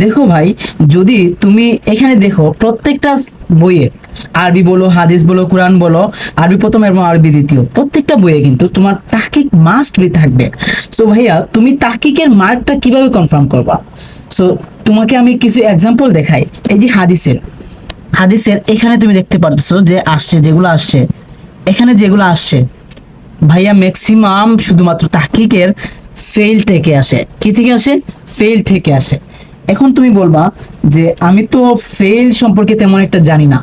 দেখো ভাই, যদি তুমি এখানে দেখো প্রত্যেকটা বইয়ে, আরবি বলো, হাদিস বলো, কোরআন বলো, আরবি প্রথম এবং আরবি দ্বিতীয়, প্রত্যেকটা বইয়ে কিন্তু তোমার তাহকিক মাস্ট বি থাকবে। সো ভাইয়া, তুমি তাহকিকের মার্কটা কিভাবে কনফার্ম করবা? সো তোমাকে আমি কিছু এক্সাম্পল দেখাই। এই যে হাদিসের এখানে তুমি দেখতে পারছো যে আসছে, যেগুলো আসছে এখানে যেগুলো আসছে ভাইয়া, ম্যাক্সিমাম শুধুমাত্র তাহকিকের ফেল থেকে আসে। কি থেকে আসে? ফেল থেকে আসে। এখন তুমি বলবা যে আমি তো ফেল সম্পর্কে তেমন একটা জানি না,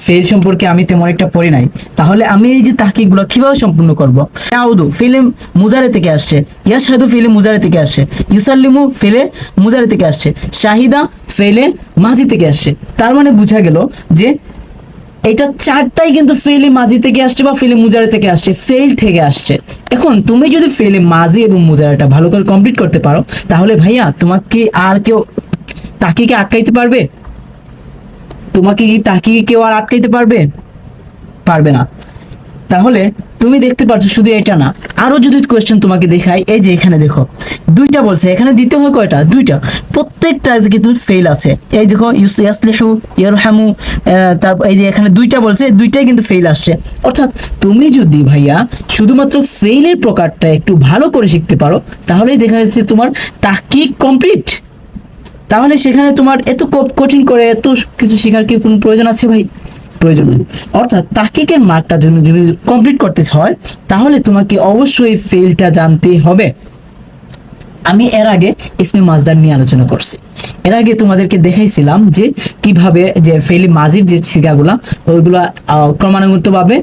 ফেল সম্পর্কে আমি তেমন একটা পড়ি নাই, তাহলে আমি এই যে তাহকিকগুলো কিভাবে সম্পূর্ণ করব? ইয়াউদু ফেলে মুজারে থেকে আসছে, ইয়াশহাদু ফেলে মুজারে থেকে আসছে, ইউসাল্লিমু ফেলে মুজারে থেকে আসছে, শাহিদা ফেলে মাজি থেকে আসছে। তার মানে বোঝা গেল যে এটা চারটাই কিন্তু ফেলে মাজি থেকে আসছে বা ফেলে মুজারে থেকে আসছে, ফেল থেকে আসছে। এখন তুমি যদি ফেলে মাজি এবং মুজারাটা ভালো করে কমপ্লিট করতে পারো, তাহলে ভাইয়া তোমাকে আর কেউ তাকিকে আটকাইতে পারবে? তোমাকে কি তাকিয়ে কেউ আর আটকাইতে পারবে? পারবে না। তাহলে তুমি দেখতে পাচ্ছ শুধু এটা না, আরো যদি কোয়েশ্চেন তোমাকে দেখাই, এই যে এখানে দেখো দুইটা বলছে, এখানে দিতে হয় কয়টা? দুইটা। প্রত্যেকটা কিন্তু ফেল আছে। এই দেখো ইয়াসলিহু, ইয়ারহামু, তারপর এই যে এখানে দুইটা বলছে, দুইটাই কিন্তু ফেল আসছে। অর্থাৎ তুমি যদি ভাইয়া শুধুমাত্র ফেলের প্রকারটা একটু ভালো করে শিখতে পারো, তাহলেই দেখা যাচ্ছে তোমার তাহকিক কমপ্লিট। তাহলে সেখানে তোমার এত কঠিন করে এত কিছু শেখার কি কোনো প্রয়োজন আছে ভাই? প্রয়োজন নেই। অর্থাৎ তাহকিকের মার্কটা যদি কমপ্লিট করতে হয়, তাহলে তোমাকে অবশ্যই ফেলটা জানতে হবে। আমি এর আগে ইসমে মাজদার নিয়ে আলোচনা করছি। এর আগে তোমাদেরকে দেখাইছিলাম যে কিভাবে যে ফেলি মাজির যে সিগাগুলা, ওইগুলা ক্রমানুগতভাবে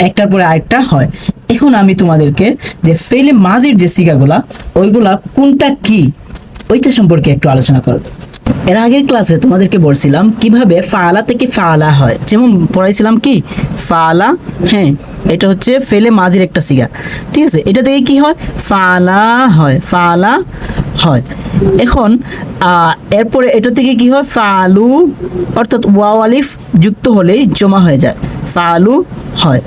একটার পরে আরেকটা হয়। এখন আমি তোমাদেরকে যে ফেলি মাজির যে সিগাগুলা, ওইগুলা কোনটা কি ওইটা সম্পর্কে একটু আলোচনা করব। এর আগের ক্লাসে তোমাদেরকে বলছিলাম কিভাবে ফাআলা থেকে ফাআলা হয়, যেমন পড়াইছিলাম কি ফাআলা, হ্যাঁ এটা হচ্ছে ফেলে মাজির একটা সিগা, ঠিক আছে। এটা থেকে কি হয়? ফাআলা হয়, ফাআলা হয়। এখন এরপরে এটা থেকে কি হয়? ফাআলু, অর্থাৎ ওয়াও আলিফ যুক্ত হলেই জমা হয়ে যায়, ফাআলু হয়।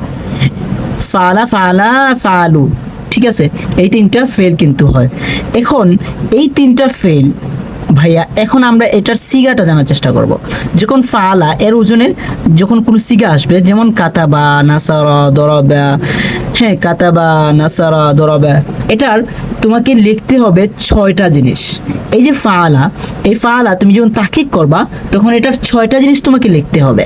ফাআলা, ফাআলা, ফাআলু, ঠিক আছে। এই তিনটা ফেল কিন্তু হয়। এখন এই তিনটা ফেল ভাইয়া, এখন আমরা এটার সিগাটা জানার চেষ্টা করব। যখন ফাআলা এর ওজনে যখন কোনো সিগা আসবে, যেমন কাতাবা, নাসারা, দরাবা, হ্যাঁ কাতাবা, নাসারা, দরাবা, এটার তোমাকে লিখতে হবে 6টা জিনিস। এই যে ফাআলা, এই ফাআলা তুমি যখন তাহকিক করবা, তখন এটার 6টা জিনিস তোমাকে লিখতে হবে।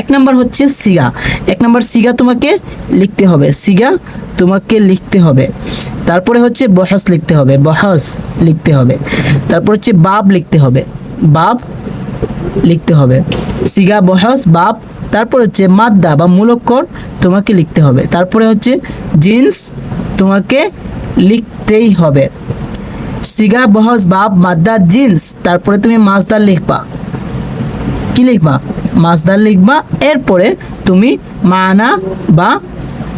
এক নাম্বার হচ্ছে সিগা, এক নাম্বার সিগা তোমাকে লিখতে হবে, সিগা তোমাকে লিখতে হবে। তারপরে হচ্ছে বহস লিখতে হবে, বহস লিখতে হবে। তারপর হচ্ছে বাব লিখতে হবে, বাব লিখতে হবে, সিগা, বহস, বাব। তারপর হচ্ছে মাদ্দা বা মূলক্ষর তোমাকে লিখতে হবে। তারপরে হচ্ছে জিন্স তোমাকে লিখতেই হবে, সিগা, বহস, বাব, মাদ্দা, জিন্স। তারপরে তুমি মাজদার লিখবা। কি লিখবা? মাজদার লিখবা। এরপরে তুমি মানা বা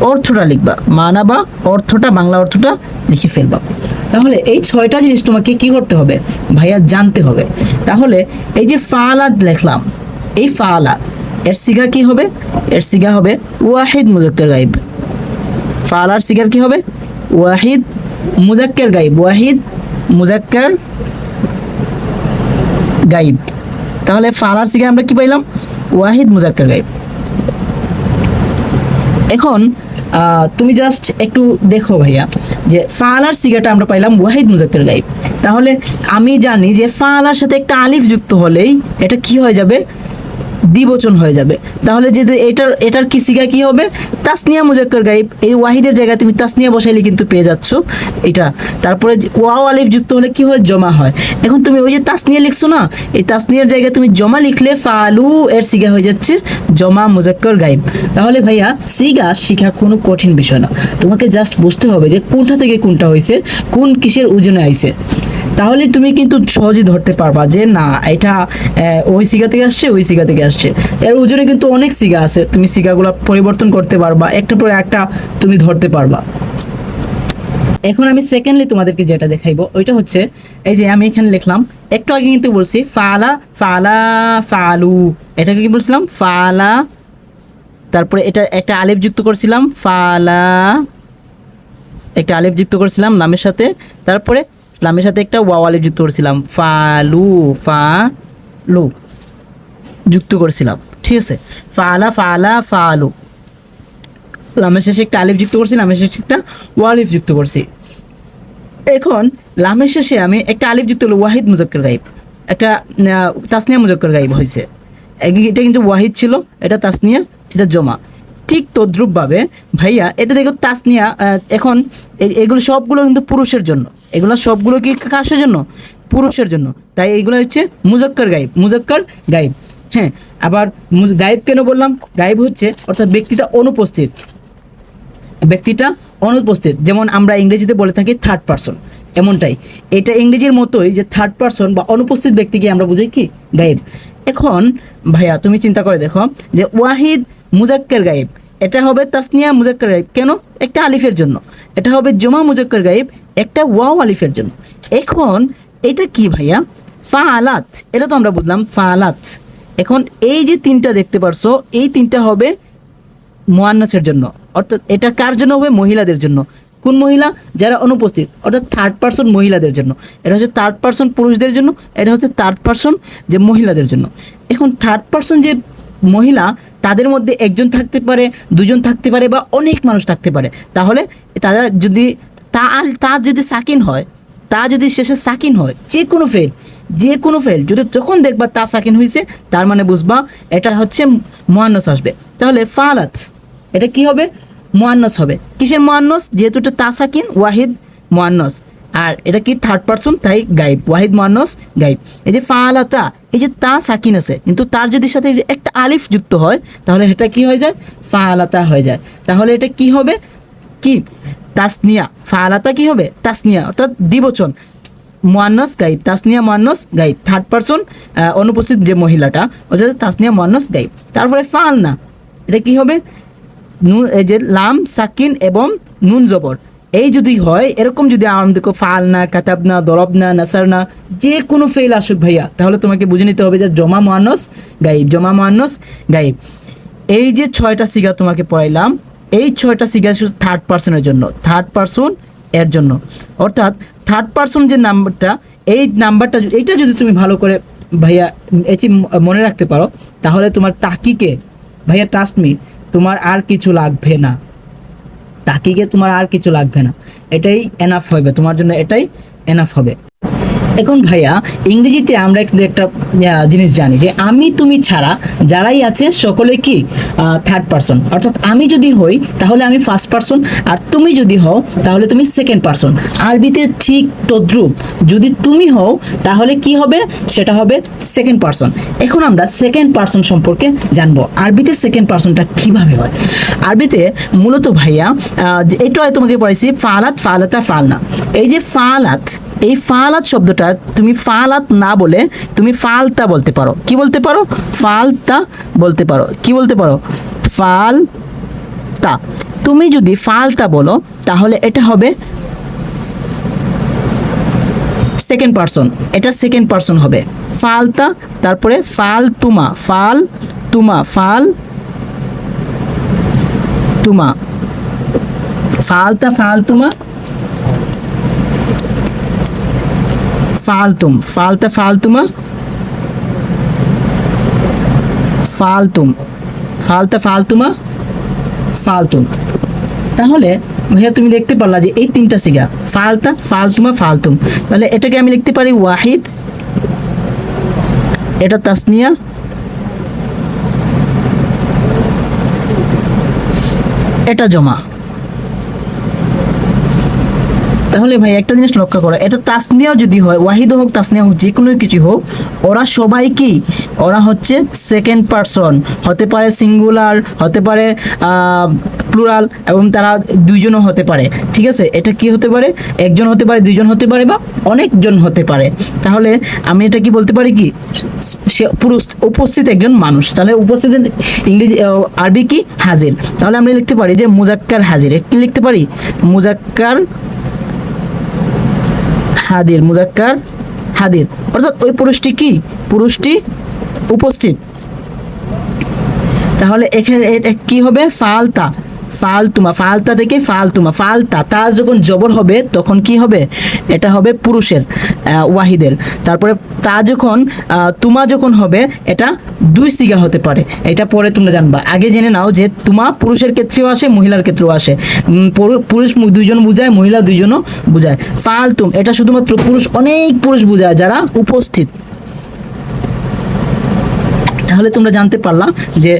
অর্থটা লিখবা, মানা বা অর্থটা, বাংলা অর্থটা লিখে ফেলবা। তাহলে এই 6টা জিনিস তোমাকে কি করতে হবে ভাইয়া? জানতে হবে। তাহলে এই যে ফাআলা লিখলাম, এই ফাআলা এর সিগা কি হবে? এর সিগা হবে ওয়াহিদ মুযাক্কার গায়ব। ফাআলার সিগার কি হবে? ওয়াহিদ মুযাক্কার গায়ব, ওয়াহিদ মুযাক্কার গায়ব। তাহলে ফাআলার সিগা আমরা কি পাইলাম? ওয়াহিদ মুযাক্কার গায়ব। এখন তুমি জাস্ট একটু দেখো ভাইয়া, যে ফাআলার সিগাটা আমরা পাইলাম ওয়াহিদ মুযাক্কার গায়ব। তাহলে আমি জানি যে ফাআলার সাথে একটা আলিফ যুক্ত হলেই এটা কি হয়ে যাবে? দ্বিবচন হয়ে যাবে। তাহলে যে এটার কি সিগা কি হবে? তাসনিয়া মুযাক্কার গায়ব। এই ওয়াহিদের জায়গায় তুমি তাসনিয়া বসাইলে কিন্তু পেয়ে যাচ্ছ এটা। তারপরে ওয়াও আলিফ যুক্ত হলে কি হয়? জমা হয়। এখন তুমি ওই যে তাসনিয়া লিখছো না, এই তাসনিয়ার জায়গায় তুমি জমা লিখলে ফাআলু এর সিগা হয়ে যাচ্ছে জমা মুযাক্কার গায়ব। তাহলে ভাইয়া সিগা শেখা কোনো কঠিন বিষয় না, তোমাকে জাস্ট বুঝতে হবে যে কোনটা থেকে কোনটা হয়েছে, কোন কিসের ওজনে আইছে। তাহলে তুমি কিন্তু সহজেই ধরতে পারবা যে না এটা ওই সিগা থেকে আসছে, ওই সিগা থেকে আসছে। এর ওজনে কিন্তু অনেক সিগা আছে, তুমি সিগাগুলো পরিবর্তন করতে পারবা, একটা পরে একটা তুমি ধরতে পারবা। এখন আমি সেকেন্ডলি তোমাদেরকে যেটা দেখাইবো ওইটা হচ্ছে, এই যে আমি এখানে লিখলাম, একটু আগে কিন্তু বলছি ফাআলা, ফাআলা, ফাআলু, এটাকে কি বলছিলাম? ফাআলা। তারপরে এটা একটা আলিফ যুক্ত করছিলাম, ফাআলা, একটা আলিফ যুক্ত করছিলাম নামের সাথে। তারপরে লামের সাথে একটা ওয়াও আলিফ যুক্ত করছিলাম, ফালু, ফালু যুক্ত করছিলাম, ঠিক আছে। ফালা, ফালা, ফালু, লামের শেষে একটা আলিফ যুক্ত করছি, লামের শেষে একটা ওয়া আলিফ যুক্ত করছি। এখন লামের শেষে আমি একটা আলিফ যুক্ত করলো, ওয়াহিদ মুজাক্কার গাইব, একটা তাসনিয়া মুজাক্কার গাইব হয়েছে। এটা কিন্তু ওয়াহিদ ছিল, এটা তাসনিয়া, এটা জমা। ঠিক তদ্রূপভাবে ভাইয়া এটা দেখো তাসনিয়া, এখন এগুলো সবগুলো কিন্তু পুরুষের জন্য, এগুলো সবগুলো কি কার জন্য? পুরুষের জন্য। তাই এইগুলো হচ্ছে মুজাক্কার গাইব, মুজাক্কার গাইব। হ্যাঁ, আবার গাইব কেন বললাম? গাইব হচ্ছে অর্থাৎ ব্যক্তিটা অনুপস্থিত, ব্যক্তিটা অনুপস্থিত, যেমন আমরা ইংরেজিতে বলে থাকি থার্ড পারসন, এমনটাই এটা ইংরেজির মতোই, যে থার্ড পারসন বা অনুপস্থিত ব্যক্তিকে আমরা বুঝি কি? গায়েব। এখন ভাইয়া তুমি চিন্তা করে দেখো যে ওয়াহিদ মুজাক্কার গায়েব, এটা হবে তাসনিয়া মুজাক্কার গায়েব, কেন? একটা আলিফের জন্য। এটা হবে জমা মুজাক্কার গায়েব, একটা ওয়াও আলিফের জন্য। এখন এটা কি ভাইয়া? ফাআলাত, এটা তো আমরা বুঝলাম ফাআলাত। এখন এই যে তিনটা দেখতে পারছো, এই তিনটা হবে মুয়ান্নাসের জন্য, অর্থাৎ এটা কার জন্য হবে? মহিলাদের জন্য। কোন মহিলা? যারা অনুপস্থিত, অর্থাৎ থার্ড পারসন মহিলাদের জন্য। এটা হচ্ছে থার্ড পারসন পুরুষদের জন্য, এটা হচ্ছে থার্ড পারসন যে মহিলাদের জন্য। এখন থার্ড পারসন যে মহিলা, তাদের মধ্যে একজন থাকতে পারে, দুজন থাকতে পারে, বা অনেক মানুষ থাকতে পারে। তাহলে তারা যদি তা যদি সাকিন হয়, তা যদি শেষে সাকিন হয়, যে কোনো ফেল যদি যখন দেখবা তা সাকিন হয়েছে, তার মানে বুঝবা এটা হচ্ছে মুয়ান্নাস আসবে। তাহলে ফাআলাত এটা কি হবে? মুয়ান্নাস হবে। কিসের মুয়ান্নাস? যেহেতু এটা তা সাকিন, ওয়াহিদ মুয়ান্নাস, আর এটা কি থার্ড পারসন, তাই গাইব, ওয়াহিদ মুয়ান্নাস গাইব। এই যে ফাআলাতা, এই যে তা সাকিন আছে, কিন্তু তার যদি সাথে একটা আলিফ যুক্ত হয়, তাহলে এটা কি হয়ে যায়? ফাআলাতা হয়ে যায়। তাহলে এটা কি হবে? কি? তাসনিয়া। ফাআলাতা কি হবে? তাসনিয়া, অর্থাৎ দ্বিবচন, মুয়ান্নাস গাইব, তাসনিয়া মুয়ান্নাস গাইব, থার্ড পারসন অনুপস্থিত যে মহিলাটা, অর্থাৎ তাসনিয়া মুয়ান্নাস গাইব। তারপরে ফাআলনা, এটা কি হবে? নুন, এই যে লাম সাকিন এবং নুন জবর, এই যদি হয়, এরকম যদি আমাদের ফাআলনা, কাতাবনা, দরবনা, নাসারনা, যে কোনো ফেল আসুক ভাইয়া, তাহলে তোমাকে বুঝে নিতে হবে যে জমা মুয়ান্নাস গাইব, জমা মুয়ান্নাস গাইব। এই যে 6টা সিগা তোমাকে পড়াইলাম, এই 6টা সিগা শুধু থার্ড পারসনের জন্য, থার্ড পারসন এর জন্য। অর্থাৎ থার্ড পারসন যে নাম্বারটা, এই নাম্বারটা এইটা যদি তুমি ভালো করে ভাইয়া এটি মনে রাখতে পারো, তাহলে তোমার তাকিকে ভাইয়া ট্রাস্ট মি, তোমার আর কিছু লাগবে না, তাকিকে তোমার আর কিছু লাগবে না, এটাই এনাফ হবে তোমার জন্য, এটাই এনাফ হবে। এখন ভাইয়া ইংরেজিতে আমরা কিন্তু একটা জিনিস জানি যে আমি তুমি ছাড়া যারাই আছে সকলে কি থার্ড পারসন, অর্থাৎ আমি যদি হই তাহলে আমি ফার্স্ট পারসন, আর তুমি যদি হও তাহলে তুমি সেকেন্ড পারসন। আরবিতে ঠিক তদ্রূপ, যদি তুমি হও তাহলে কি হবে? সেটা হবে সেকেন্ড পারসন। এখন আমরা সেকেন্ড পারসন সম্পর্কে জানবো, আরবিতে সেকেন্ড পারসনটা কিভাবে হয়। আরবিতে মূলত ভাইয়া এটা তোমাকে পড়াইছি ফাআলাত, ফাআলাতা, ফাআলনা। এই যে ফাআলাত, এই ফাআলাত শব্দটা তুমি ফাআলাত না বলে তুমি ফালতা বলতে পারো। কি বলতে পারো? ফালতা বলতে পারো। কি বলতে পারো? ফালতা। তুমি যদি ফালতা বলো তাহলে এটা হবে সেকেন্ড পারসন, এটা সেকেন্ড পারসন হবে ফালতা। তারপরে ফালতুমা, ফালতুমা, ফালতুমা, ফালতা, ফালতুমা, ফালতুম, ফালতা, ফালতুমা, ফালতুম, ফালতা, ফালতুমা, ফালতুম। তাহলে ভাইয়া তুমি দেখতে পারলা যে এই তিনটা সিগা ফালতা, ফালতুমা, ফালতুম। তাহলে এটাকে আমি লিখতে পারি ওয়াহিদ, এটা তাসনিয়া, এটা জমা। তাহলে ভাই একটা জিনিস লক্ষ্য করো, এটা তাসনিয়া যদি হয়, ওয়াহিদ হোক তাসনিয়া হোক, যে কোনো কিছু হোক, ওরা সবাই কি? ওরা হচ্ছে সেকেন্ড পারসন, হতে পারে সিঙ্গুলার, হতে পারে প্লুরাল, এবং তারা দুইজনও হতে পারে। ঠিক আছে, এটা কি হতে পারে? একজন হতে পারে, দুইজন হতে পারে, বা অনেকজন হতে পারে। তাহলে আমি এটা কি বলতে পারি? কি সে পুরুষ, উপস্থিত একজন মানুষ। তাহলে উপস্থিত ইংরেজি আরবি কি? হাজির। তাহলে আমরা লিখতে পারি যে মুজাক্কার হাজির। কি লিখতে পারি? মুজাক্কার হাদির, মুজাক্কার হাদির, অর্থাৎ ওই পুরুষটি কি? পুরুষটি উপস্থিত। তাহলে এখানে এটা কি হবে? ফালতা, ফালতুমা, ফালতা থেকে ফালতুমা, ফালতা, তা যখন জবর হবে তখন কি হবে, এটা হবে পুরুষের ওয়াহিদের। তারপরে তা যখন তুমা যখন হবে এটা দুই সিগা হতে পারে, এটা পরে তোমরা জানবা। আগে জেনে নাও যে তুমা পুরুষের ক্ষেত্রেও আসে, মহিলার ক্ষেত্রেও আসে। পুরুষ দুইজন বুঝায়, মহিলা দুইজনও বুঝায়। ফালতুম এটা শুধুমাত্র পুরুষ, অনেক পুরুষ বুঝায় যারা উপস্থিত। তাহলে তোমরা জানতে পারলা যে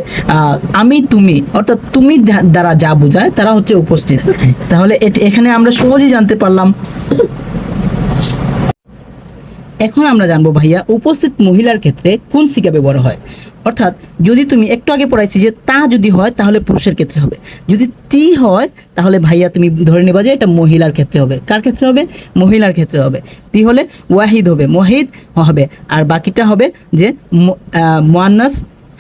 আমি তুমি অর্থাৎ তুমি দ্বারা যা বোঝায় তারা হচ্ছে উপস্থিত। তাহলে এখানে আমরা সহজেই জানতে পারলাম। এখন আমরা জানবো ভাইয়া উপস্থিত মহিলার ক্ষেত্রে কোন সিগা ব্যবহার হয়। অর্থাৎ যদি তুমি একটু আগে পড়াইছি যে তা যদি হয় তাহলে পুরুষের ক্ষেত্রে হবে, যদি তি হয় তাহলে ভাইয়া তুমি ধরে নেবা যে এটা মহিলার ক্ষেত্রে হবে। কার ক্ষেত্রে হবে? মহিলার ক্ষেত্রে হবে। তি হলে ওয়াহিদ হবে, মহিদ হবে। আর বাকিটা হবে যে মুয়ান্নাস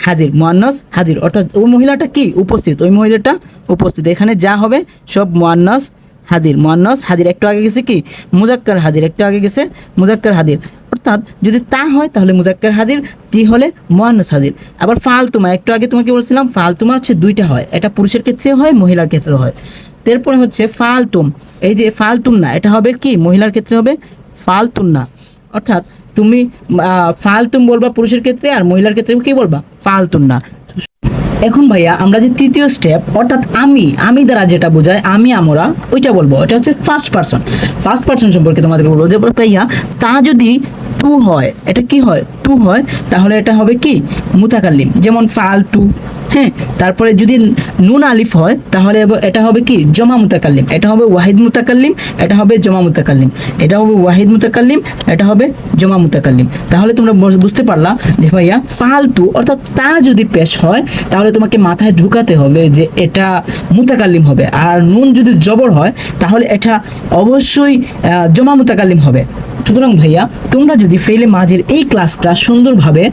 হাজির, মুয়ান্নাস হাজির, অর্থাৎ ওই মহিলাটা কি উপস্থিত, ওই মহিলাটা উপস্থিত। এখানে যা হবে সব মুয়ান্নাস হাজির, মুয়ান্নাস হাজির। একটু আগে গেছে কি মুজাক্কার হাজির, একটু আগে গেছে মুজাক্কার হাজির। অর্থাৎ যদি তা হয় তাহলে মুজাক্কার হাজির, তি হলে মুয়ান্নাস হাজির। আবার ফালতুমা, একটু আগে তোমাকে বলছিলাম ফালতুমা হচ্ছে দুইটা হয়, এটা পুরুষের ক্ষেত্রে হয়, মহিলার ক্ষেত্রে হয়। তারপরে হচ্ছে ফালতুম, এই যে ফালতুম না এটা হবে কি মহিলার ক্ষেত্রে হবে ফালতুন না। অর্থাৎ তুমি ফালতুম বলবা পুরুষের ক্ষেত্রে, আর মহিলার ক্ষেত্রে কি বলবা ফালতুন না। এখন ভাইয়া আমরা যে তৃতীয় স্টেপ অর্থাৎ আমি দ্বারা যেটা বোঝায় আমি আমরা ওইটা বলবো, এটা হচ্ছে ফার্স্ট পারসন। ফার্স্ট পারসন সম্পর্কে তোমাদেরকে বলবো যে ভাইয়া তা যদি টু হয়, এটা কি হয় টু হয়, তাহলে এটা হবে কি মুতাকাল্লিম, যেমন ফালতু। হ্যাঁ, তারপরে যদি নুন আলিফ হয় তাহলে এটা হবে কি জমা মুতাকাল্লিম, এটা হবে ওয়াহিদ মুতাকাল্লিম, এটা হবে জমা মুতাকাল্লিম, এটা হবে ওয়াহিদ মুতাকাল্লিম, এটা হবে জমা মুতাকাল্লিম। তাহলে তোমরা বুঝতে পারলা যে ভাইয়া ফালতু অর্থাৎ তা যদি পেশ হয় তাহলে তোমাকে মাথায় ঢুকাতে হবে যে এটা মুতাকাল্লিম হবে, আর নুন যদি জবর হয় তাহলে এটা অবশ্যই জমা মুতাকাল্লিম হবে। সুতরাং ভাইয়া তোমরা যদি ফেলে মাঝের এই ক্লাসটা সুন্দরভাবে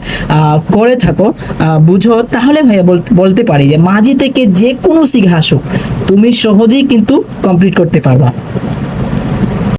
করে থাকো, বুঝো, তাহলে ভাইয়া বলতে পারি যে মাঝি থেকে যে কোনো সিগা আসুক তুমি সহজেই কিন্তু কমপ্লিট করতে পারবা।